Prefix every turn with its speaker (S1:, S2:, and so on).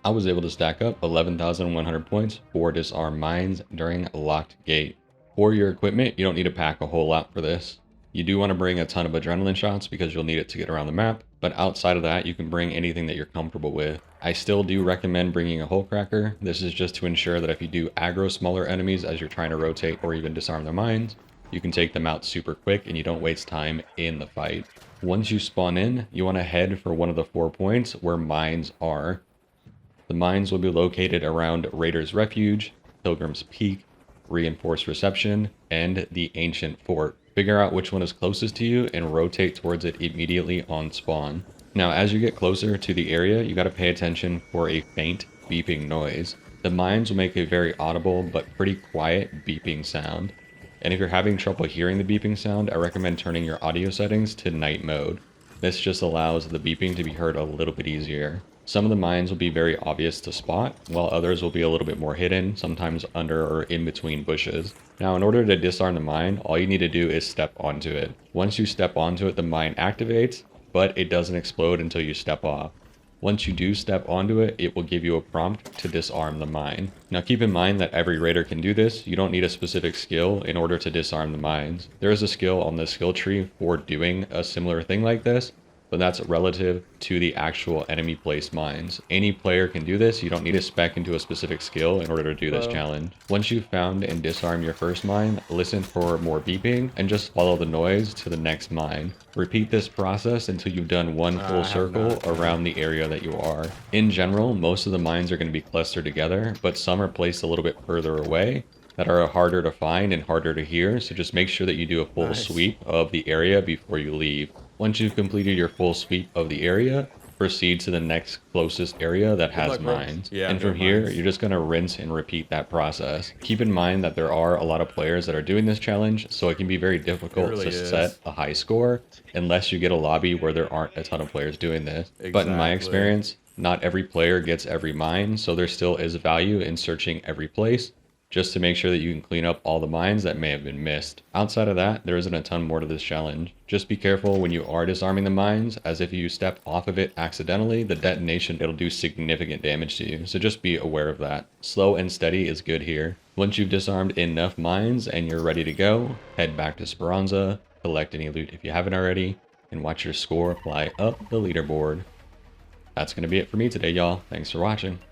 S1: I was able to stack up 11,100 points for disarm mines during locked gate. For your equipment, you don't need to pack a whole lot for this. You do want to bring a ton of adrenaline shots because you'll need it to get around the map, but outside of that, you can bring anything that you're comfortable with. I still do recommend bringing a hole cracker. This is just to ensure that if you do aggro smaller enemies as you're trying to rotate or even disarm their mines, you can take them out super quick and you don't waste time in the fight. Once you spawn in, you want to head for one of the 4 points where mines are. The mines will be located around Raider's Refuge, Pilgrim's Peak, Reinforced Reception, and the Ancient Fort. Figure out which one is closest to you and rotate towards it immediately on spawn. Now, as you get closer to the area, you got to pay attention for a faint beeping noise. The mines will make a very audible but pretty quiet beeping sound. And if you're having trouble hearing the beeping sound, I recommend turning your audio settings to night mode. This just allows the beeping to be heard a little bit easier. Some of the mines will be very obvious to spot, while others will be a little bit more hidden, sometimes under or in between bushes. Now, in order to disarm the mine, all you need to do is step onto it. Once you step onto it, the mine activates, but it doesn't explode until you step off. Once you do step onto it, it will give you a prompt to disarm the mine. Now keep in mind that every raider can do this. You don't need a specific skill in order to disarm the mines. There is a skill on the skill tree for doing a similar thing like this, but that's relative to the actual enemy placed mines. Any player can do this. You don't need to spec into a specific skill in order to do this challenge. Once you've found and disarmed your first mine, listen for more beeping and just follow the noise to the next mine. Repeat this process until you've done one full circle around the area that you are. In general, most of the mines are going to be clustered together, but some are placed a little bit further away that are harder to find and harder to hear, so just make sure that you do a full sweep of the area before you leave. Once you've completed your full sweep of the area, proceed to the next closest area that has mines. And from here, you're just going to rinse and repeat that process. Keep in mind that there are a lot of players that are doing this challenge, so it can be very difficult to set a high score unless you get a lobby where there aren't a ton of players doing this. But in my experience, not every player gets every mine, so there still is value in searching every place, just to make sure that you can clean up all the mines that may have been missed. Outside of that, there isn't a ton more to this challenge. Just be careful when you are disarming the mines, as if you step off of it accidentally, the detonation, it'll do significant damage to you, so just be aware of that. Slow and steady is good here. Once you've disarmed enough mines and you're ready to go, head back to Speranza, collect any loot if you haven't already, and watch your score fly up the leaderboard. That's going to be it for me today, y'all. Thanks for watching.